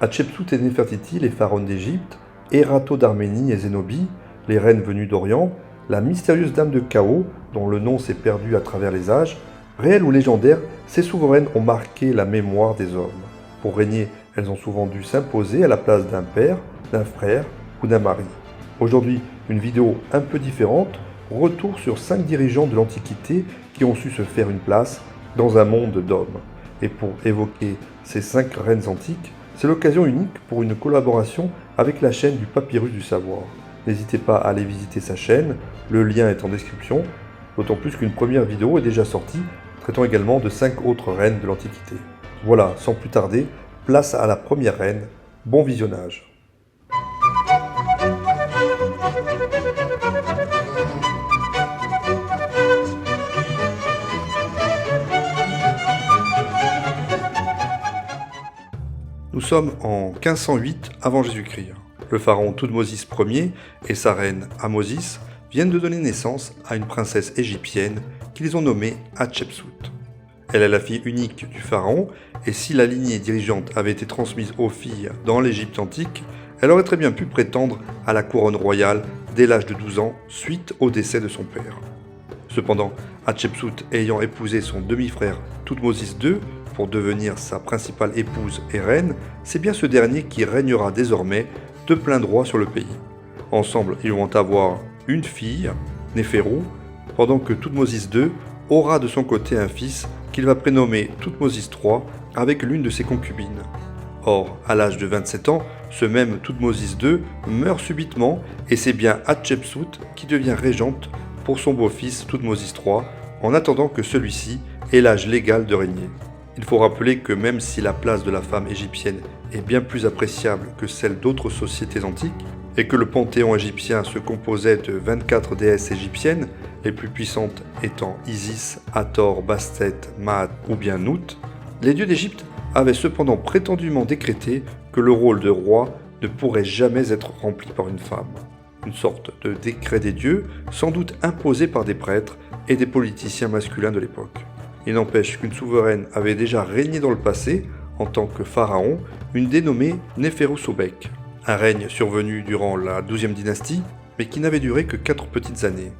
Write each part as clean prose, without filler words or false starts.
Hatshepsut et Néfertiti, les pharaons d'Égypte, Erato d'Arménie et Zénobie, les reines venues d'Orient, la mystérieuse dame de Chaos, dont le nom s'est perdu à travers les âges, réelles ou légendaires, ces souveraines ont marqué la mémoire des hommes. Pour régner, elles ont souvent dû s'imposer à la place d'un père, d'un frère ou d'un mari. Aujourd'hui, une vidéo un peu différente, retour sur 5 dirigeants de l'Antiquité qui ont su se faire une place dans un monde d'hommes. Et pour évoquer ces 5 reines antiques, c'est l'occasion unique pour une collaboration avec la chaîne du Papyrus du Savoir. N'hésitez pas à aller visiter sa chaîne, le lien est en description, d'autant plus qu'une première vidéo est déjà sortie, traitant également de 5 autres reines de l'Antiquité. Voilà, sans plus tarder, place à la première reine, bon visionnage. Nous sommes en 1508 avant Jésus-Christ. Le pharaon Thoutmôsis Ier et sa reine Ahmosis viennent de donner naissance à une princesse égyptienne qu'ils ont nommée Hatshepsut. Elle est la fille unique du pharaon et si la lignée dirigeante avait été transmise aux filles dans l'Égypte antique, elle aurait très bien pu prétendre à la couronne royale dès l'âge de 12 ans suite au décès de son père. Cependant, Hatshepsut ayant épousé son demi-frère Thoutmôsis II pour devenir sa principale épouse et reine, c'est bien ce dernier qui régnera désormais de plein droit sur le pays. Ensemble, ils vont avoir une fille, Néphérou, pendant que Thoutmôsis II aura de son côté un fils qu'il va prénommer Thoutmôsis III avec l'une de ses concubines. Or, à l'âge de 27 ans, ce même Thoutmôsis II meurt subitement et c'est bien Hatshepsut qui devient régente pour son beau-fils Thoutmôsis III en attendant que celui-ci ait l'âge légal de régner. Il faut rappeler que même si la place de la femme égyptienne est bien plus appréciable que celle d'autres sociétés antiques, et que le panthéon égyptien se composait de 24 déesses égyptiennes, les plus puissantes étant Isis, Hathor, Bastet, Maat ou bien Nout, les dieux d'Égypte avaient cependant prétendument décrété que le rôle de roi ne pourrait jamais être rempli par une femme. Une sorte de décret des dieux, sans doute imposé par des prêtres et des politiciens masculins de l'époque. Il n'empêche qu'une souveraine avait déjà régné dans le passé, en tant que pharaon, une dénommée Néferu-Sobek, un règne survenu durant la 12e dynastie, mais qui n'avait duré que 4 petites années.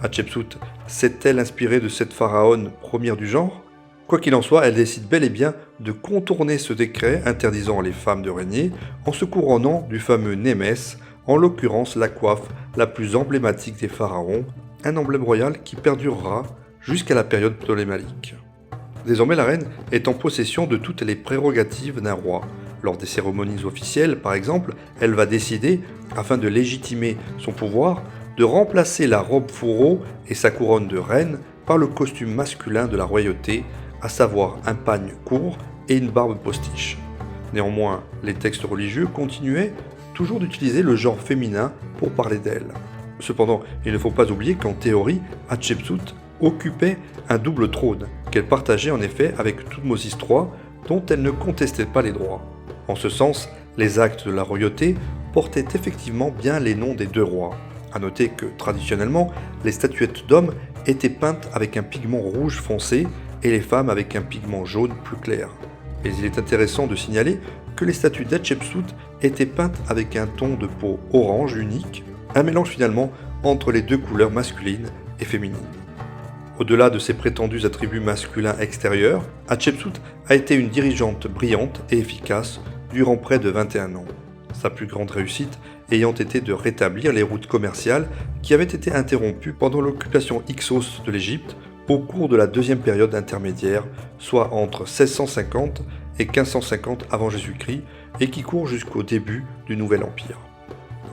Hatshepsut s'est-elle inspirée de cette pharaone première du genre? Quoi qu'il en soit, elle décide bel et bien de contourner ce décret interdisant les femmes de régner en se couronnant du fameux Némès, en l'occurrence la coiffe la plus emblématique des pharaons, un emblème royal qui perdurera jusqu'à la période ptolémaïque. Désormais, la reine est en possession de toutes les prérogatives d'un roi. Lors des cérémonies officielles, par exemple, elle va décider, afin de légitimer son pouvoir, de remplacer la robe fourreau et sa couronne de reine par le costume masculin de la royauté, à savoir un pagne court et une barbe postiche. Néanmoins, les textes religieux continuaient toujours d'utiliser le genre féminin pour parler d'elle. Cependant, il ne faut pas oublier qu'en théorie, Hatshepsut occupait un double trône, qu'elle partageait en effet avec Thoutmôsis III, dont elle ne contestait pas les droits. En ce sens, les actes de la royauté portaient effectivement bien les noms des deux rois. A noter que, traditionnellement, les statuettes d'hommes étaient peintes avec un pigment rouge foncé et les femmes avec un pigment jaune plus clair. Mais il est intéressant de signaler que les statues d'Hatshepsut étaient peintes avec un ton de peau orange unique, un mélange finalement entre les deux couleurs masculines et féminines. Au-delà de ses prétendus attributs masculins extérieurs, Hatshepsut a été une dirigeante brillante et efficace durant près de 21 ans. Sa plus grande réussite ayant été de rétablir les routes commerciales qui avaient été interrompues pendant l'occupation Hyksos de l'Égypte au cours de la deuxième période intermédiaire, soit entre 1650 et 1550 avant Jésus-Christ, et qui court jusqu'au début du Nouvel Empire.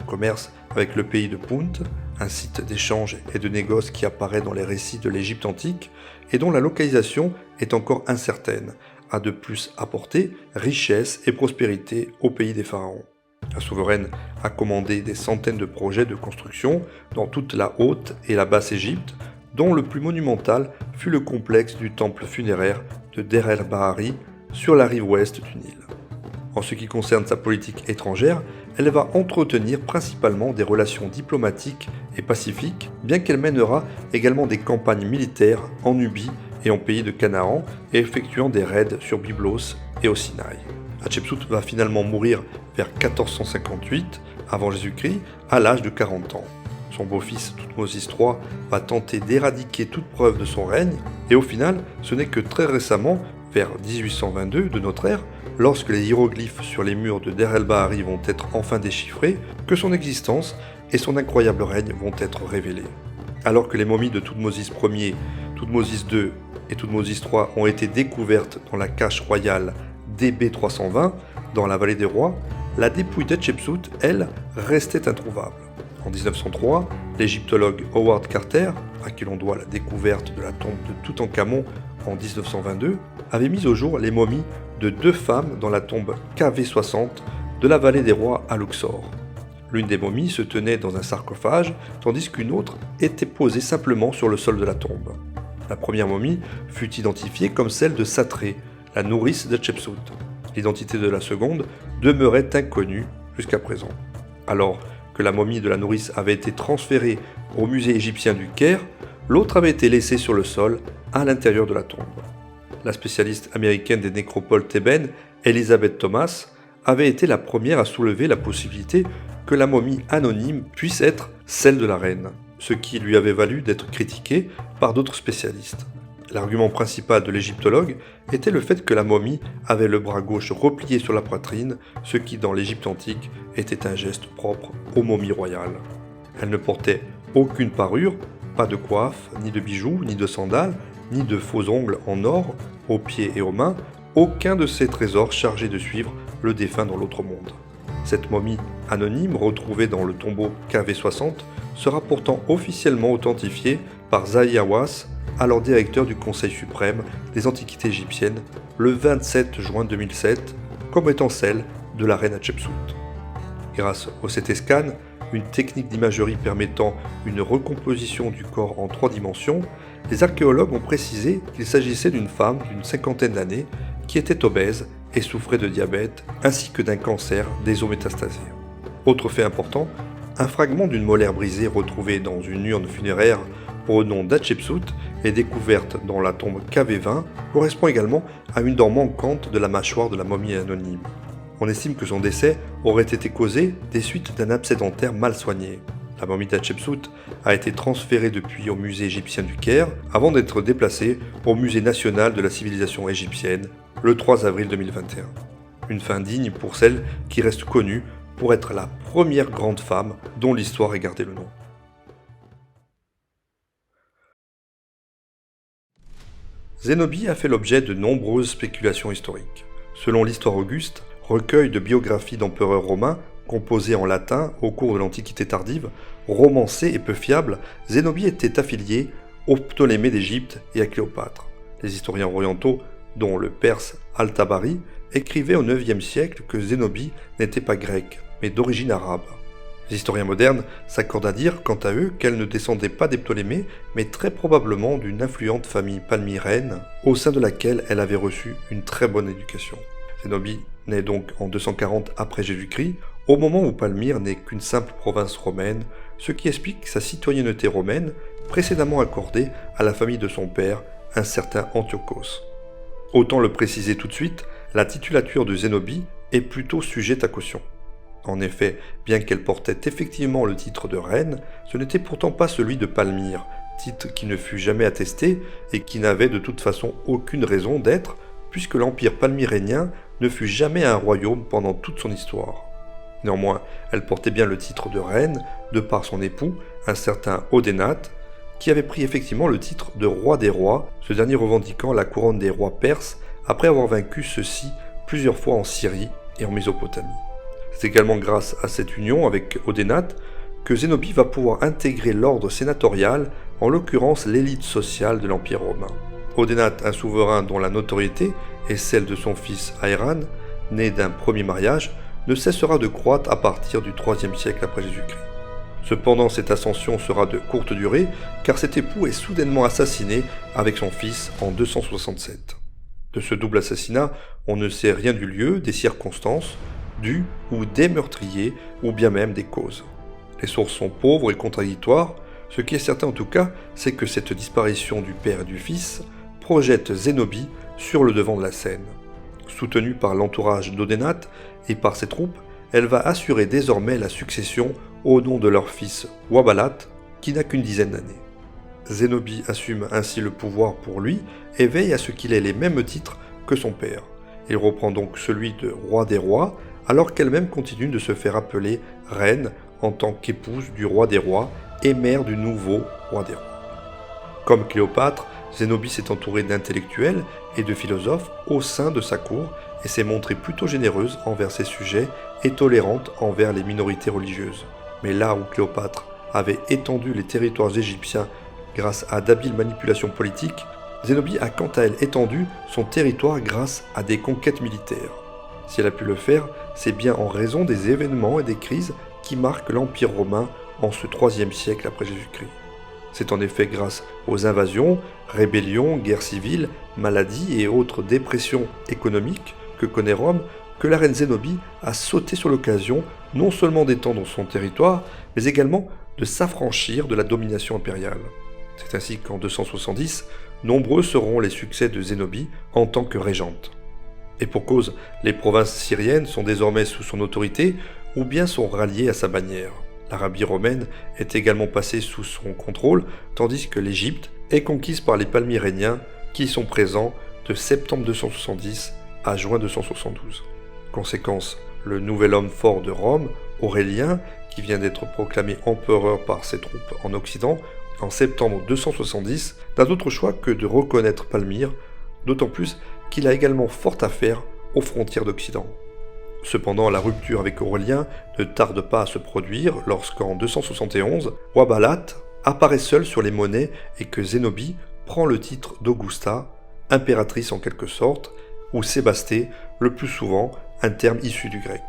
Le commerce avec le pays de Punt, un site d'échange et de négoce qui apparaît dans les récits de l'Égypte antique et dont la localisation est encore incertaine, a de plus apporté richesse et prospérité au pays des pharaons. La souveraine a commandé des centaines de projets de construction dans toute la Haute et la Basse Égypte, dont le plus monumental fut le complexe du temple funéraire de Der el-Bahari sur la rive ouest du Nil. En ce qui concerne sa politique étrangère, elle va entretenir principalement des relations diplomatiques et pacifiques, bien qu'elle mènera également des campagnes militaires en Nubie et en pays de Canaan, et effectuant des raids sur Byblos et au Sinaï. Hatshepsut va finalement mourir vers 1458 avant Jésus-Christ à l'âge de 40 ans. Son beau-fils Thoutmôsis III va tenter d'éradiquer toute preuve de son règne et au final, ce n'est que très récemment, vers 1822 de notre ère, lorsque les hiéroglyphes sur les murs de Der el-Bahari vont être enfin déchiffrés, que son existence et son incroyable règne vont être révélés. Alors que les momies de Thoutmôsis Ier, Thoutmôsis II et Thoutmôsis III ont été découvertes dans la cache royale DB 320 dans la vallée des rois, la dépouille d'Hatshepsut, elle, restait introuvable. En 1903, l'égyptologue Howard Carter, à qui l'on doit la découverte de la tombe de Toutankhamon en 1922, avait mis au jour les momies de 2 femmes dans la tombe KV60 de la vallée des rois à Luxor. L'une des momies se tenait dans un sarcophage, tandis qu'une autre était posée simplement sur le sol de la tombe. La première momie fut identifiée comme celle de Satré, la nourrice d'Hatshepsut. L'identité de la seconde demeurait inconnue jusqu'à présent. Alors que la momie de la nourrice avait été transférée au musée égyptien du Caire, l'autre avait été laissée sur le sol à l'intérieur de la tombe. La spécialiste américaine des nécropoles thébaines, Elizabeth Thomas, avait été la première à soulever la possibilité que la momie anonyme puisse être celle de la reine, ce qui lui avait valu d'être critiquée par d'autres spécialistes. L'argument principal de l'égyptologue était le fait que la momie avait le bras gauche replié sur la poitrine, ce qui dans l'Égypte antique était un geste propre aux momies royales. Elle ne portait aucune parure, pas de coiffe, ni de bijoux, ni de sandales, ni de faux ongles en or, aux pieds et aux mains, aucun de ces trésors chargés de suivre le défunt dans l'autre monde. Cette momie anonyme retrouvée dans le tombeau KV60 sera pourtant officiellement authentifiée par Zahi Hawass, alors directeur du Conseil suprême des antiquités égyptiennes, le 27 juin 2007, comme étant celle de la reine Hatshepsut. Grâce au CT scan, une technique d'imagerie permettant une recomposition du corps en 3 dimensions, les archéologues ont précisé qu'il s'agissait d'une femme d'une 50aine d'années qui était obèse et souffrait de diabète, ainsi que d'un cancer des os métastasés. Autre fait important, un fragment d'une molaire brisée retrouvée dans une urne funéraire au nom d'Hatshepsut et découverte dans la tombe KV20 correspond également à une dent manquante de la mâchoire de la momie anonyme. On estime que son décès aurait été causé des suites d'un abcès dentaire mal soigné. La momie d'Hatshepsut a été transférée depuis au musée égyptien du Caire avant d'être déplacée au musée national de la civilisation égyptienne le 3 avril 2021. Une fin digne pour celle qui reste connue pour être la première grande femme dont l'histoire ait gardé le nom. Zénobie a fait l'objet de nombreuses spéculations historiques. Selon l'Histoire Auguste, recueil de biographies d'empereurs romains, composé en latin au cours de l'Antiquité tardive, romancé et peu fiable, Zénobie était affilié aux Ptolémées d'Égypte et à Cléopâtre. Les historiens orientaux, dont le perse Al-Tabari, écrivaient au IXe siècle que Zénobie n'était pas grecque, mais d'origine arabe. Les historiens modernes s'accordent à dire, quant à eux, qu'elle ne descendait pas des Ptolémées, mais très probablement d'une influente famille palmyrène, au sein de laquelle elle avait reçu une très bonne éducation. Zénobie naît donc en 240 après Jésus-Christ, au moment où Palmyre n'est qu'une simple province romaine, ce qui explique sa citoyenneté romaine, précédemment accordée à la famille de son père, un certain Antiochos. Autant le préciser tout de suite, la titulature de Zénobie est plutôt sujette à caution. En effet, bien qu'elle portait effectivement le titre de reine, ce n'était pourtant pas celui de Palmyre, titre qui ne fut jamais attesté et qui n'avait de toute façon aucune raison d'être, puisque l'empire palmyrénien ne fut jamais un royaume pendant toute son histoire. Néanmoins, elle portait bien le titre de reine, de par son époux, un certain Odénate, qui avait pris effectivement le titre de roi des rois, ce dernier revendiquant la couronne des rois perses après avoir vaincu ceux-ci plusieurs fois en Syrie et en Mésopotamie. C'est également grâce à cette union avec Odénate que Zénobie va pouvoir intégrer l'ordre sénatorial, en l'occurrence l'élite sociale de l'Empire romain. Odénate, un souverain dont la notoriété est celle de son fils Aéran, né d'un premier mariage, ne cessera de croître à partir du IIIe siècle après Jésus-Christ. Cependant, cette ascension sera de courte durée, car cet époux est soudainement assassiné avec son fils en 267. De ce double assassinat, on ne sait rien du lieu, des circonstances, du ou des meurtriers, ou bien même des causes. Les sources sont pauvres et contradictoires. Ce qui est certain en tout cas, c'est que cette disparition du père et du fils projette Zénobie sur le devant de la scène. Soutenue par l'entourage d'Odenath et par ses troupes, elle va assurer désormais la succession au nom de leur fils Wahballat, qui n'a qu'une dizaine d'années. Zénobie assume ainsi le pouvoir pour lui et veille à ce qu'il ait les mêmes titres que son père. Il reprend donc celui de roi des rois, alors qu'elle-même continue de se faire appeler reine en tant qu'épouse du roi des rois et mère du nouveau roi des rois. Comme Cléopâtre, Zénobie s'est entourée d'intellectuels et de philosophes au sein de sa cour et s'est montrée plutôt généreuse envers ses sujets et tolérante envers les minorités religieuses. Mais là où Cléopâtre avait étendu les territoires égyptiens grâce à d'habiles manipulations politiques, Zénobie a quant à elle étendu son territoire grâce à des conquêtes militaires. Si elle a pu le faire, c'est bien en raison des événements et des crises qui marquent l'Empire romain en ce IIIe siècle après Jésus-Christ. C'est en effet grâce aux invasions, rébellions, guerres civiles, maladies et autres dépressions économiques que connaît Rome que la reine Zénobie a sauté sur l'occasion non seulement d'étendre son territoire, mais également de s'affranchir de la domination impériale. C'est ainsi qu'en 270, nombreux seront les succès de Zénobie en tant que régente. Et pour cause, les provinces syriennes sont désormais sous son autorité ou bien sont ralliées à sa bannière. L'Arabie romaine est également passée sous son contrôle, tandis que l'Égypte est conquise par les Palmyréniens qui y sont présents de septembre 270 à juin 272. Conséquence, le nouvel homme fort de Rome, Aurélien, qui vient d'être proclamé empereur par ses troupes en Occident, en septembre 270, n'a d'autre choix que de reconnaître Palmyre, d'autant plus qu'il a également fort à faire aux frontières d'Occident. Cependant, la rupture avec Aurélien ne tarde pas à se produire lorsqu'en 271, Wahballat apparaît seule sur les monnaies et que Zénobie prend le titre d'Augusta, impératrice en quelque sorte, ou Sébasté, le plus souvent un terme issu du grec.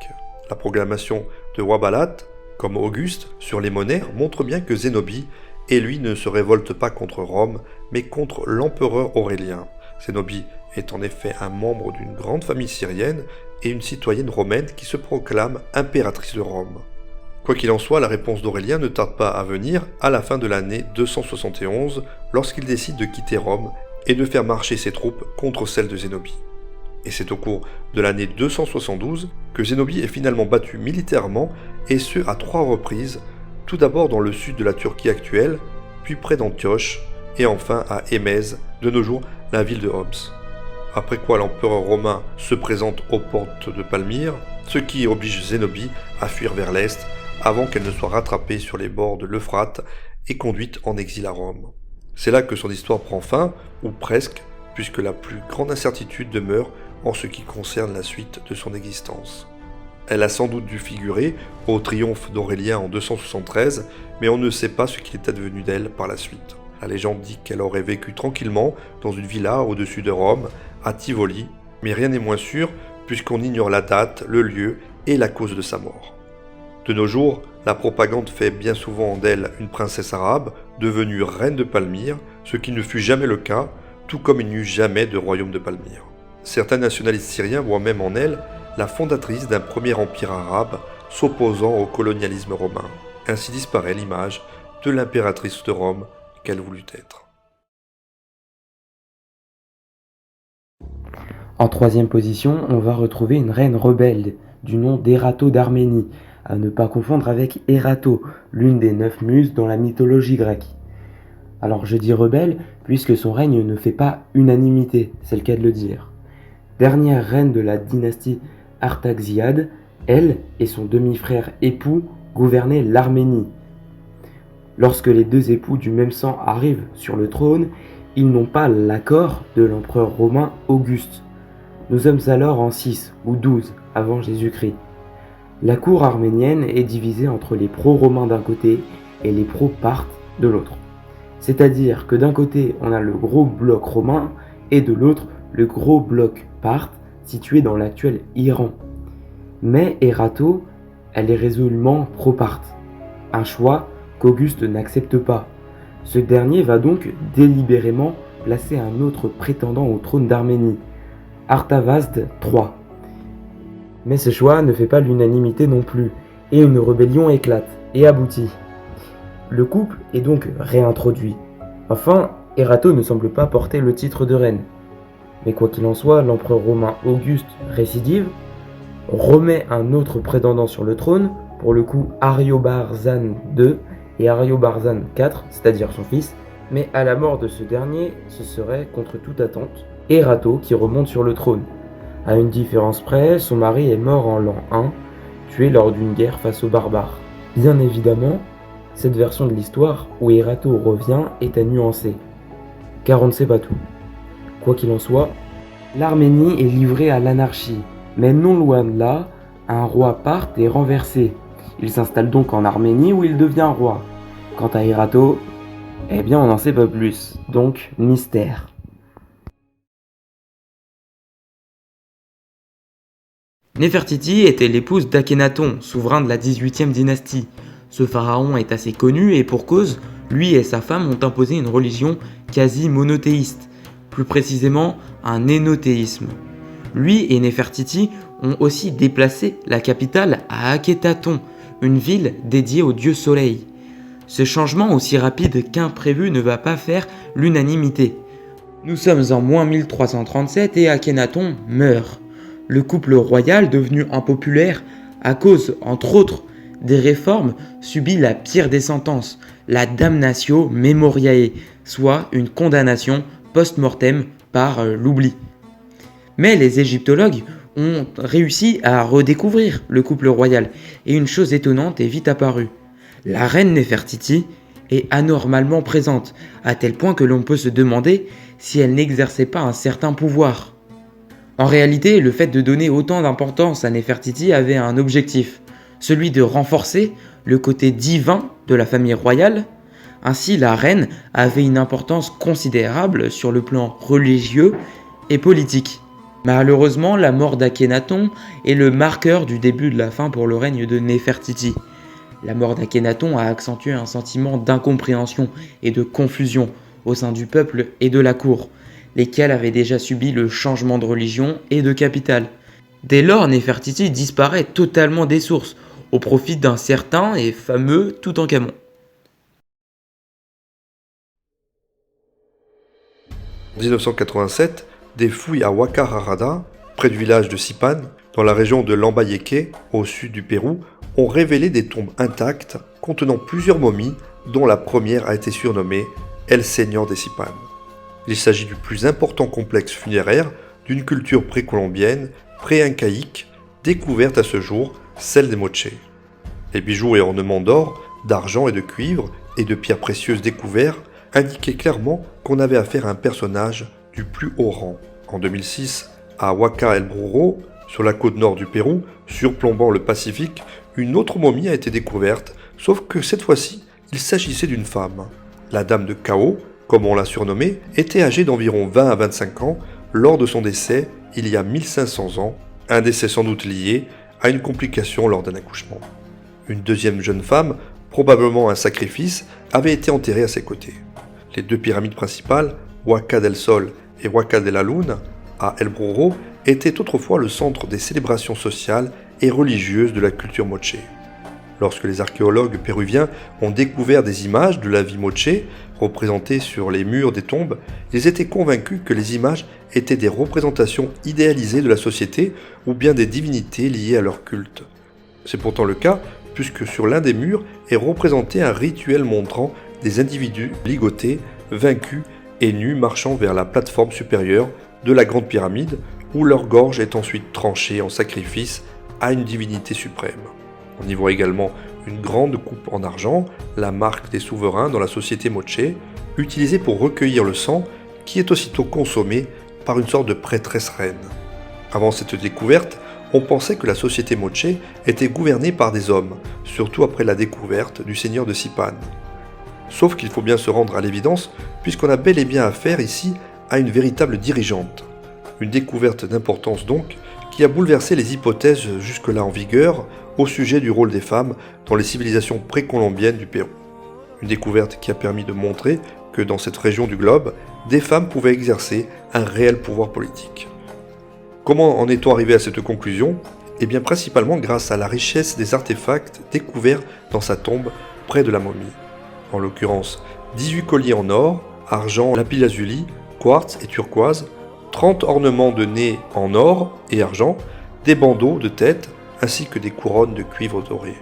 La proclamation de Wahballat, comme Auguste, sur les monnaies montre bien que Zénobie et lui ne se révolte pas contre Rome, mais contre l'empereur Aurélien. Zénobie est en effet un membre d'une grande famille syrienne et une citoyenne romaine qui se proclame impératrice de Rome. Quoi qu'il en soit, la réponse d'Aurélien ne tarde pas à venir à la fin de l'année 271, lorsqu'il décide de quitter Rome et de faire marcher ses troupes contre celles de Zénobie. Et c'est au cours de l'année 272 que Zénobie est finalement battue militairement, et ce à 3 reprises, tout d'abord dans le sud de la Turquie actuelle, puis près d'Antioche, et enfin à Émèse, de nos jours la ville de Homs. Après quoi l'empereur romain se présente aux portes de Palmyre, ce qui oblige Zénobie à fuir vers l'est, avant qu'elle ne soit rattrapée sur les bords de l'Euphrate et conduite en exil à Rome. C'est là que son histoire prend fin, ou presque, puisque la plus grande incertitude demeure en ce qui concerne la suite de son existence. Elle a sans doute dû figurer au triomphe d'Aurélien en 273, mais on ne sait pas ce qu'il est advenu d'elle par la suite. La légende dit qu'elle aurait vécu tranquillement dans une villa au-dessus de Rome, à Tivoli, mais rien n'est moins sûr puisqu'on ignore la date, le lieu et la cause de sa mort. De nos jours, la propagande fait bien souvent d'elle une princesse arabe, devenue reine de Palmyre, ce qui ne fut jamais le cas, tout comme il n'y eut jamais de royaume de Palmyre. Certains nationalistes syriens voient même en elle la fondatrice d'un premier empire arabe s'opposant au colonialisme romain. Ainsi disparaît l'image de l'impératrice de Rome qu'elle voulut être. En 3e position, on va retrouver une reine rebelle du nom d'Érato d'Arménie, à ne pas confondre avec Érato, l'une des 9 muses dans la mythologie grecque. Alors je dis rebelle puisque son règne ne fait pas unanimité, c'est le cas de le dire. Dernière reine de la dynastie Artaxiade, elle et son demi-frère époux gouvernaient l'Arménie. Lorsque les 2 époux du même sang arrivent sur le trône, ils n'ont pas l'accord de l'empereur romain Auguste. Nous sommes alors en 6 ou 12 avant Jésus-Christ. La cour arménienne est divisée entre les pro-romains d'un côté et les pro-parthes de l'autre. C'est-à-dire que d'un côté on a le gros bloc romain et de l'autre le gros bloc parthe situé dans l'actuel Iran. Mais Érato, elle est résolument pro-parthe, un choix qu'Auguste n'accepte pas. Ce dernier va donc délibérément placer un autre prétendant au trône d'Arménie, Artavasde III. Mais ce choix ne fait pas l'unanimité non plus, et une rébellion éclate et aboutit. Le couple est donc réintroduit. Enfin, Érato ne semble pas porter le titre de reine. Mais quoi qu'il en soit, l'empereur romain Auguste récidive, remet un autre prétendant sur le trône, pour le coup Ariobarzane II et Ariobarzane IV, c'est-à-dire son fils, mais à la mort de ce dernier, ce serait, contre toute attente, Erato qui remonte sur le trône. À une différence près, son mari est mort en l'an 1, tué lors d'une guerre face aux barbares. Bien évidemment, cette version de l'histoire où Erato revient est à nuancer, car on ne sait pas tout. Quoi qu'il en soit, l'Arménie est livrée à l'anarchie, mais non loin de là, un roi Parthe est renversé. Il s'installe donc en Arménie où il devient roi. Quant à Erato, eh bien on n'en sait pas plus, donc mystère. Néfertiti était l'épouse d'Akhénaton, souverain de la 18e dynastie. Ce pharaon est assez connu et pour cause, lui et sa femme ont imposé une religion quasi monothéiste, plus précisément un énothéisme. Lui et Néfertiti ont aussi déplacé la capitale à Akhénaton, une ville dédiée au dieu soleil. Ce changement aussi rapide qu'imprévu ne va pas faire l'unanimité. Nous sommes en moins 1337 et Akhénaton meurt. Le couple royal, devenu impopulaire à cause, entre autres, des réformes, subit la pire des sentences, la damnatio memoriae, soit une condamnation post-mortem par l'oubli. Mais les égyptologues ont réussi à redécouvrir le couple royal, et une chose étonnante est vite apparue. La reine Néfertiti est anormalement présente, à tel point que l'on peut se demander si elle n'exerçait pas un certain pouvoir. En réalité, le fait de donner autant d'importance à Néfertiti avait un objectif, celui de renforcer le côté divin de la famille royale. Ainsi, la reine avait une importance considérable sur le plan religieux et politique. Malheureusement, la mort d'Akhénaton est le marqueur du début de la fin pour le règne de Néfertiti. La mort d'Akhénaton a accentué un sentiment d'incompréhension et de confusion au sein du peuple et de la cour, lesquels avaient déjà subi le changement de religion et de capitale. Dès lors, Néfertiti disparaît totalement des sources, au profit d'un certain et fameux Toutankhamon. En 1987, des fouilles à Huacar Harada, près du village de Sipan, dans la région de Lambayeque, au sud du Pérou, ont révélé des tombes intactes contenant plusieurs momies, dont la première a été surnommée El Señor de Sipan. Il s'agit du plus important complexe funéraire d'une culture précolombienne, pré-incaïque, découverte à ce jour, celle des Moche. Les bijoux et ornements d'or, d'argent et de cuivre et de pierres précieuses découverts indiquaient clairement qu'on avait affaire à un personnage du plus haut rang. En 2006, à Huaca El Bruro, sur la côte nord du Pérou, surplombant le Pacifique, une autre momie a été découverte, sauf que cette fois-ci, il s'agissait d'une femme. La dame de Cao, comme on l'a surnommée, était âgée d'environ 20 à 25 ans lors de son décès il y a 1500 ans, un décès sans doute lié à une complication lors d'un accouchement. Une deuxième jeune femme, probablement un sacrifice, avait été enterrée à ses côtés. Les deux pyramides principales, Huaca del Sol et Huaca de la Luna, à El Bruro, étaient autrefois le centre des célébrations sociales et religieuses de la culture moche. Lorsque les archéologues péruviens ont découvert des images de la vie moche représentées sur les murs des tombes, ils étaient convaincus que les images étaient des représentations idéalisées de la société ou bien des divinités liées à leur culte. C'est pourtant le cas, puisque sur l'un des murs est représenté un rituel montrant des individus ligotés, vaincus et nus marchant vers la plateforme supérieure de la Grande Pyramide, où leur gorge est ensuite tranchée en sacrifice à une divinité suprême. On y voit également une grande coupe en argent, la marque des souverains dans la société moche, utilisée pour recueillir le sang qui est aussitôt consommé par une sorte de prêtresse reine. Avant cette découverte, on pensait que la société moche était gouvernée par des hommes, surtout après la découverte du seigneur de Sipan. Sauf qu'il faut bien se rendre à l'évidence, puisqu'on a bel et bien affaire ici à une véritable dirigeante. Une découverte d'importance donc, qui a bouleversé les hypothèses jusque-là en vigueur au sujet du rôle des femmes dans les civilisations précolombiennes du Pérou. Une découverte qui a permis de montrer que dans cette région du globe, des femmes pouvaient exercer un réel pouvoir politique. Comment en est-on arrivé à cette conclusion ? Eh bien principalement grâce à la richesse des artefacts découverts dans sa tombe près de la momie. En l'occurrence, 18 colliers en or, argent, lapis-lazuli, quartz et turquoise, 30 ornements de nez en or et argent, des bandeaux de tête ainsi que des couronnes de cuivre doré.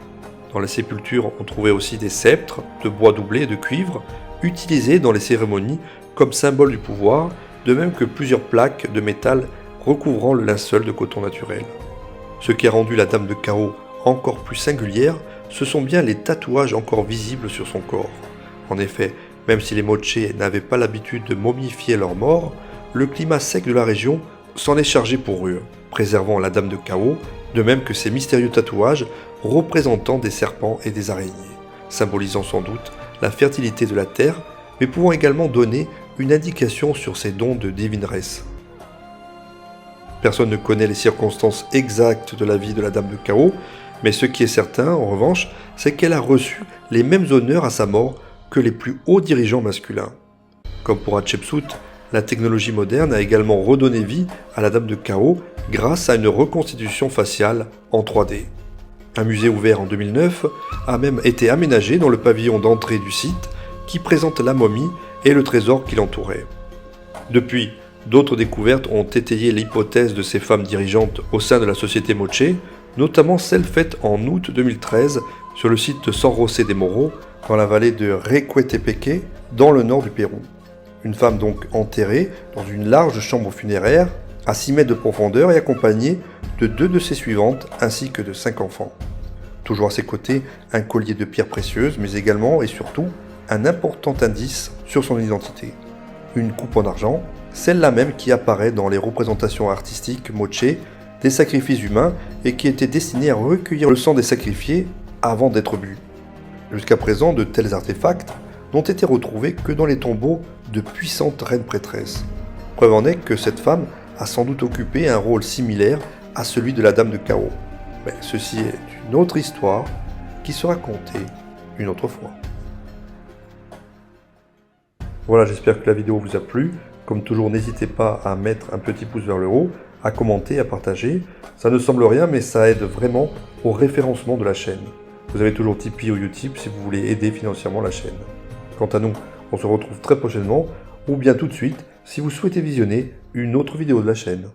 Dans la sépulture, on trouvait aussi des sceptres de bois doublé et de cuivre, utilisés dans les cérémonies comme symbole du pouvoir, de même que plusieurs plaques de métal recouvrant le linceul de coton naturel. Ce qui a rendu la Dame de Chaos encore plus singulière, ce sont bien les tatouages encore visibles sur son corps. En effet, même si les Moche n'avaient pas l'habitude de momifier leurs morts, le climat sec de la région s'en est chargé pour eux, préservant la Dame de Chaos, de même que ces mystérieux tatouages représentant des serpents et des araignées, symbolisant sans doute la fertilité de la terre, mais pouvant également donner une indication sur ses dons de divineresse. Personne ne connaît les circonstances exactes de la vie de la Dame de Chaos, mais ce qui est certain, en revanche, c'est qu'elle a reçu les mêmes honneurs à sa mort que les plus hauts dirigeants masculins. Comme pour Hatshepsut, la technologie moderne a également redonné vie à la Dame de Chaos grâce à une reconstitution faciale en 3D. Un musée ouvert en 2009 a même été aménagé dans le pavillon d'entrée du site qui présente la momie et le trésor qui l'entourait. Depuis, d'autres découvertes ont étayé l'hypothèse de ces femmes dirigeantes au sein de la société Moche, notamment celle faite en août 2013 sur le site de San José de Moro, dans la vallée de Recuetepeque, dans le nord du Pérou. Une femme donc enterrée dans une large chambre funéraire, à 6 mètres de profondeur et accompagnée de 2 de ses suivantes ainsi que de 5 enfants. Toujours à ses côtés, un collier de pierres précieuses, mais également et surtout un important indice sur son identité. Une coupe en argent, celle-là même qui apparaît dans les représentations artistiques Moche des sacrifices humains et qui était destinée à recueillir le sang des sacrifiés avant d'être bu. Jusqu'à présent, de tels artefacts n'ont été retrouvés que dans les tombeaux de puissantes reines prêtresses. Preuve en est que cette femme a sans doute occupé un rôle similaire à celui de la Dame de Chaos. Mais ceci est une autre histoire qui sera contée une autre fois. Voilà, j'espère que la vidéo vous a plu. Comme toujours, n'hésitez pas à mettre un petit pouce vers le haut, à commenter, à partager. Ça ne semble rien, mais ça aide vraiment au référencement de la chaîne. Vous avez toujours Tipeee ou Utip si vous voulez aider financièrement la chaîne. Quant à nous, on se retrouve très prochainement, ou bien tout de suite, si vous souhaitez visionner une autre vidéo de la chaîne.